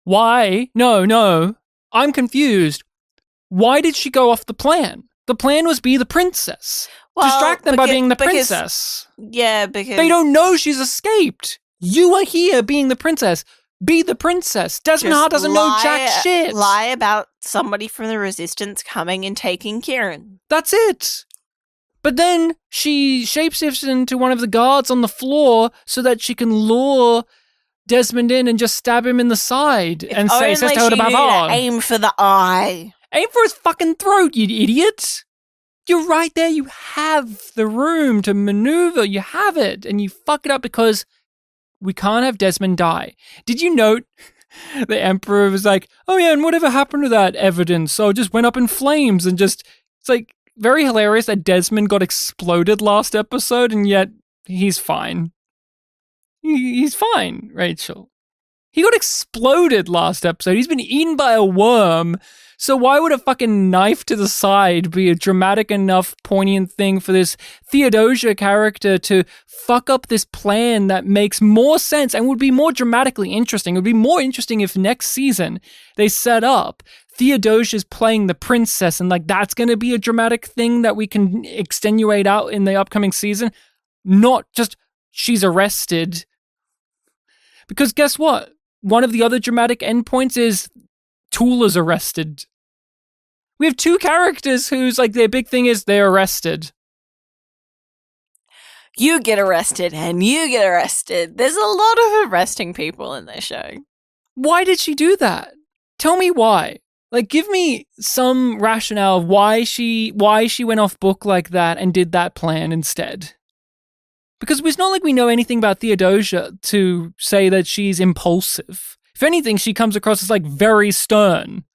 Why? No. I'm confused. Why did she go off the plan? The plan was be the princess. Distract them by being the princess. Yeah, because... They don't know she's escaped. You are here being the princess. Be the princess. Desmond Hart doesn't know jack shit. Lie about somebody from the Resistance coming and taking Kieran. That's it. But then she shapeshifts into one of the guards on the floor so that she can lure Desmond in and just stab him in the side and say, "Sister Bavard." Aim for the eye. Aim for his fucking throat, you idiot. You're right there. You have the room to maneuver. You have it. And you fuck it up because we can't have Desmond die. Did you note the Emperor was like, oh yeah, and whatever happened to that evidence? So it just went up in flames and just, it's like very hilarious that Desmond got exploded last episode and yet he's fine. He's fine, Rachel. He got exploded last episode. He's been eaten by a worm. So why would a fucking knife to the side be a dramatic enough, poignant thing for this Theodosia character to fuck up this plan that makes more sense and would be more dramatically interesting? It would be more interesting if next season they set up Theodosia's playing the princess and like that's going to be a dramatic thing that we can extenuate out in the upcoming season. Not just she's arrested. Because guess what? One of the other dramatic endpoints is Tula's arrested. We have two characters whose, like, their big thing is they're arrested. You get arrested and you get arrested. There's a lot of arresting people in this show. Why did she do that? Tell me why. Like, give me some rationale of why she went off book like that and did that plan instead. Because it's not like we know anything about Theodosia to say that she's impulsive. If anything, she comes across as, like, very stern.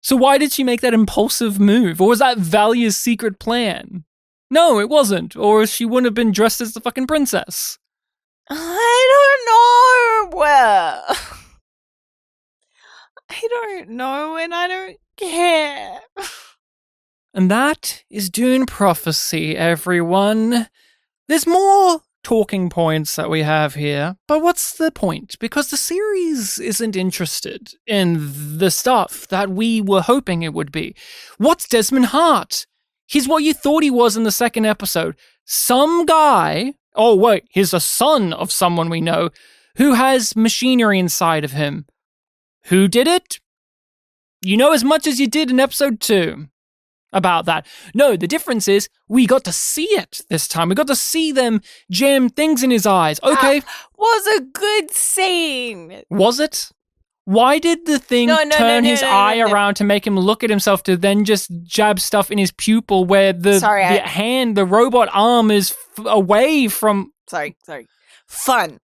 So why did she make that impulsive move? Or was that Valia's secret plan? No, it wasn't. Or she wouldn't have been dressed as the fucking princess. I don't know. I don't know, and I don't care. And that is Dune Prophecy, everyone. There's more talking points that we have here, but what's the point? Because the series isn't interested in the stuff that we were hoping it would be. What's Desmond Hart? He's what you thought he was in the second episode. Some guy, oh wait, he's a son of someone we know, who has machinery inside of him. Who did it? You know as much as you did in episode 2 about that. No, the difference is we got to see it this time. We got to see them jam things in his eyes. Okay. Was a good scene. Was it? Why did the thing turn his eye around to make him look at himself to then just jab stuff in his pupil where the robot arm is away from... Sorry. Fun.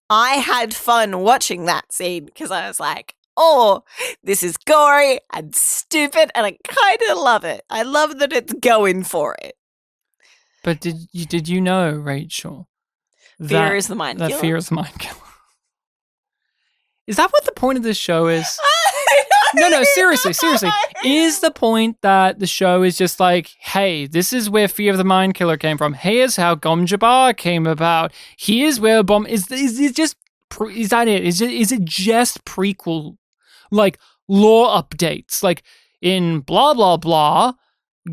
I had fun watching that scene because I was like, oh, this is gory and stupid, and I kind of love it. I love that it's going for it. But did you know, Rachel? Fear is the mind killer. That fear is the mind killer. Is that what the point of this show is? No, seriously. Is the point that the show is just like, hey, this is where Fear of the Mind Killer came from. Here's how Gom Jabbar came about. Here's where Bomb is it just is that it? Is it just prequel like lore updates? Like in blah blah blah,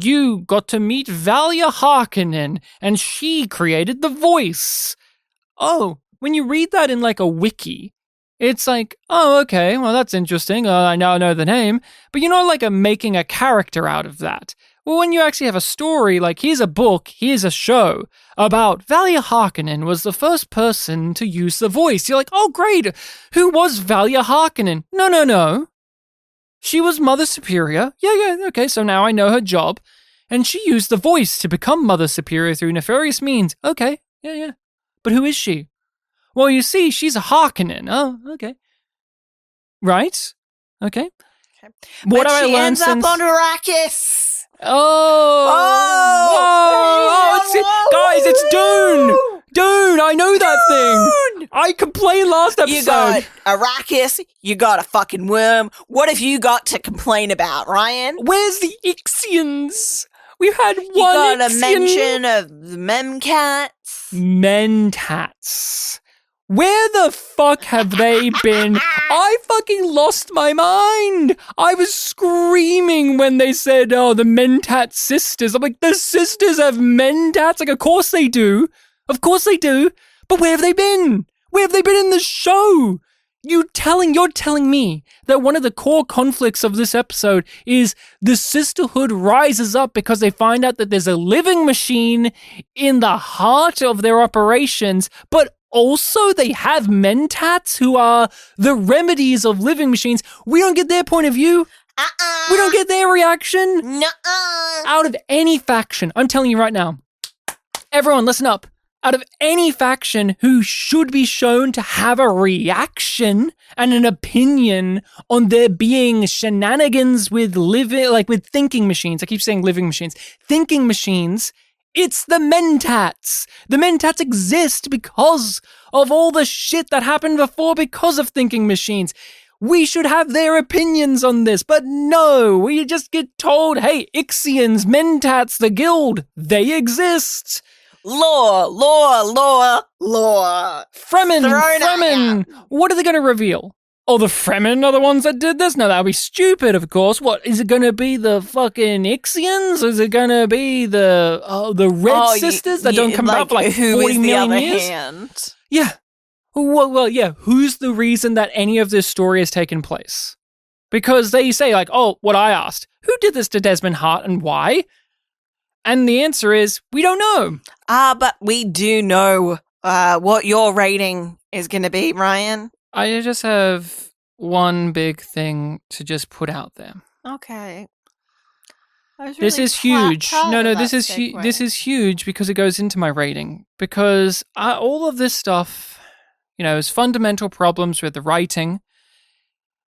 you got to meet Valia Harkonnen and she created the voice. Oh, when you read that in like a wiki, it's like, oh, okay, well, that's interesting. I now know the name. But you're not like making a character out of that. Well, when you actually have a story, like here's a book, here's a show about Valia Harkonnen was the first person to use the voice. You're like, oh, great. Who was Valia Harkonnen? No. She was Mother Superior. Yeah, okay, so now I know her job. And she used the voice to become Mother Superior through nefarious means. Okay, yeah. But who is she? Well, you see, she's a Harkonnen. Oh, okay. Right? Okay. What have I learned since... But she ends up on Arrakis. Guys, it's Dune! Dune, I know that thing! I complained last episode. You got Arrakis, you got a fucking worm. What have you got to complain about, Ryan? Where's the Ixians? We've had one. You got a mention of the Memcats. Mentats. Where the fuck have they been? I fucking lost my mind. I was screaming when they said, oh, the Mentat sisters. I'm like, the sisters have Mentats? Like, of course they do. Of course they do. But where have they been? Where have they been in the show? You're telling me that one of the core conflicts of this episode is the sisterhood rises up because they find out that there's a living machine in the heart of their operations, but also they have mentats who are the remedies of living machines. We don't get their point of view. We don't get their reaction. Out of any faction, I'm telling you right now, everyone listen up. Out of any faction who should be shown to have a reaction and an opinion on there being shenanigans with with thinking machines. I keep saying living machines. Thinking machines. It's the Mentats. The Mentats exist because of all the shit that happened before because of thinking machines. We should have their opinions on this, but no, we just get told, hey, Ixians, Mentats, the guild, they exist. Lore. Fremen. What are they going to reveal? Oh, the Fremen are the ones that did this? No, that would be stupid, of course. What, is it going to be the fucking Ixians? Is it going to be the Red Sisters that don't come out for like 40 million years? Hand? Yeah. Well, yeah. Who's the reason that any of this story has taken place? Because they say like, oh, what I asked, who did this to Desmond Hart and why? And the answer is, we don't know. But we do know what your rating is going to be, Ryan. I just have one big thing to just put out there. Okay. This is huge. No, this is huge because it goes into my rating. Because all of this stuff, is fundamental problems with the writing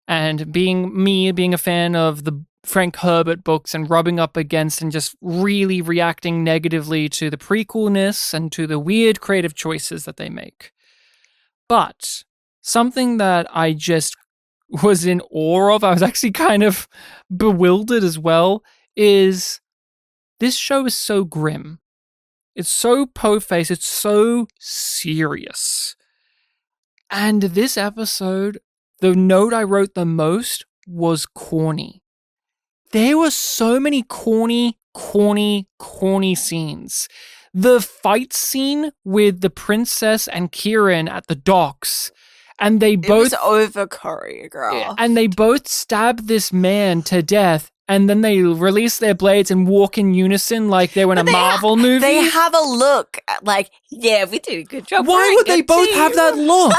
and being a fan of the Frank Herbert books and rubbing up against and just really reacting negatively to the prequelness and to the weird creative choices that they make. But something that I just was in awe of, I was actually kind of bewildered as well, is this show is so grim. It's so po-faced, it's so serious. And this episode, the note I wrote the most was corny. There were so many corny scenes. The fight scene with the princess and Kieran at the docks, and they both... It was over-choreographed. And they both stab this man to death, and then they release their blades and walk in unison like they were in a Marvel movie. They have a look like, yeah, we did a good job. Why would they both have that look?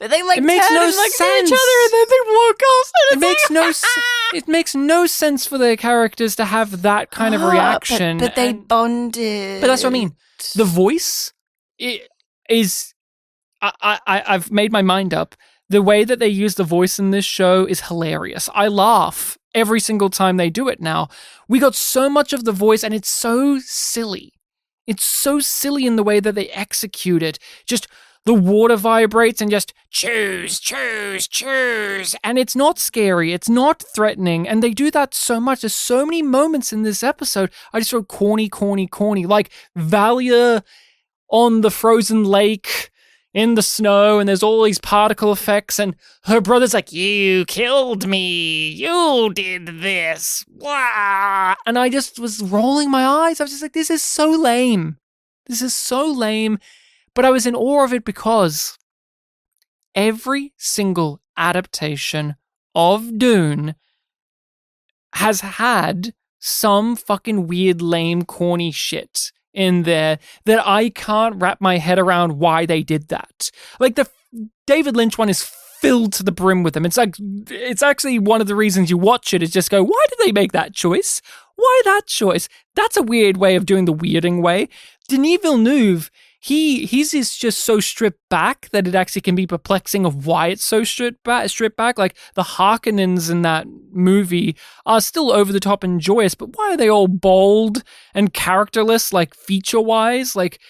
But they like it makes turn no and look sense. at each other and then they walk off. And It makes no sense for the characters to have that kind of reaction. But they bonded. But that's what I mean. The voice is. I've made my mind up. The way that they use the voice in this show is hilarious. I laugh every single time they do it now. We got so much of the voice, and it's so silly. It's so silly in the way that they execute it. Just the water vibrates and just choose. And it's not scary. It's not threatening. And they do that so much. There's so many moments in this episode. I just wrote corny. Like Valia on the frozen lake in the snow, and there's all these particle effects, and her brother's like, you killed me. You did this. Blah. And I just was rolling my eyes. I was just like, this is so lame. But I was in awe of it because every single adaptation of Dune has had some fucking weird, lame, corny shit in there that I can't wrap my head around why they did that. Like the David Lynch one is filled to the brim with them. It's actually one of the reasons you watch it is just go, why did they make that choice? Why that choice? That's a weird way of doing the weirding way. Denis Villeneuve, he's just so stripped back that it actually can be perplexing of why it's so stripped back. Like the Harkonnens in that movie are still over the top and joyous, but why are they all bold and characterless, like feature-wise? Like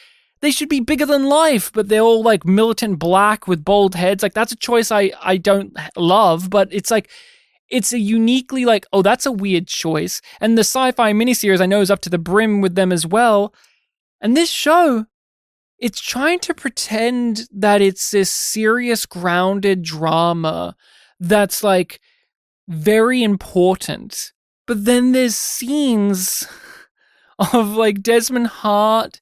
they should be bigger than life, but they're all like militant black with bold heads. Like that's a choice I don't love, but it's like, it's a uniquely like, oh, that's a weird choice. And the Sci-Fi miniseries I know is up to the brim with them as well. And this show, it's trying to pretend that it's this serious, grounded drama that's like very important. But then there's scenes of like Desmond Hart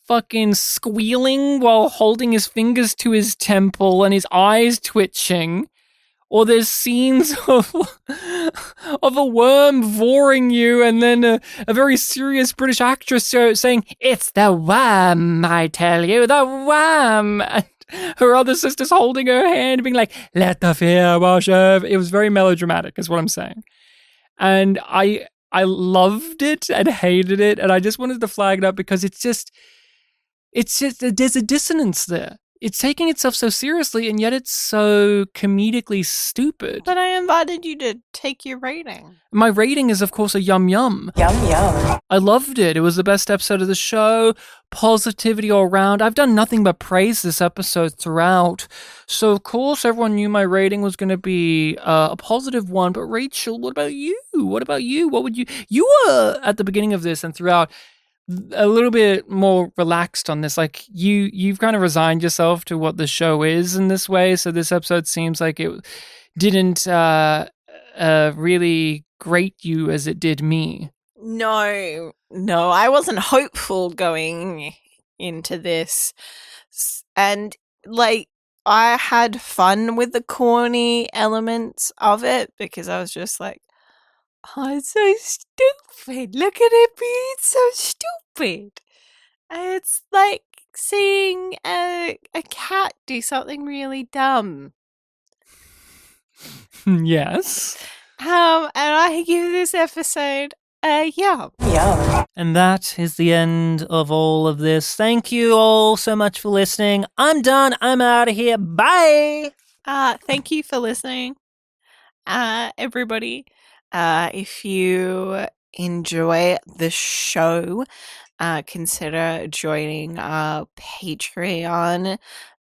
fucking squealing while holding his fingers to his temple and his eyes twitching. Or there's scenes of a worm voring you, and then a very serious British actress saying, it's the worm, I tell you, the worm. And her other sister's holding her hand, being like, let the fear wash over. It was very melodramatic, is what I'm saying. And I loved it and hated it, and I just wanted to flag it up because it's just, there's a dissonance there. It's taking itself so seriously, and yet it's so comedically stupid. But I invited you to take your rating. My rating is, of course, a yum. Yum. I loved it. It was the best episode of the show. Positivity all around. I've done nothing but praise this episode throughout. So, of course, everyone knew my rating was going to be a positive one. But, Rachel, what about you? What would you... You were, at the beginning of this and throughout, a little bit more relaxed on this. Like you've kind of resigned yourself to what the show is in this way. So this episode seems like it didn't really grate you as it did me. No, I wasn't hopeful going into this. And like, I had fun with the corny elements of it because I was just like, oh, it's so stupid. Look at it being so stupid. It's like seeing a cat do something really dumb. Yes. And I give this episode a yum. And that is the end of all of this. Thank you all so much for listening. I'm done. I'm out of here. Bye. Thank you for listening, everybody. If you enjoy the show, consider joining our Patreon.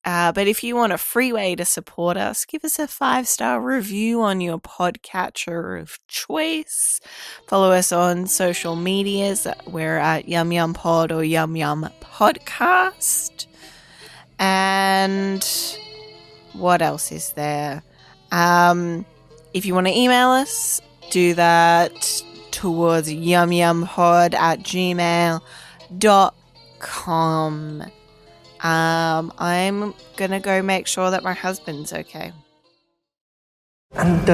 But if you want a free way to support us, give us a 5-star review on your podcatcher of choice. Follow us on social medias. We're at yumyumpod or yumyumpodcast. And what else is there? If you want to email us, do that towards yumyumpod@gmail.com. I'm gonna go make sure that my husband's okay. And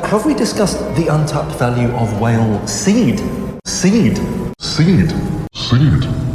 have we discussed the untapped value of whale seed? Seed.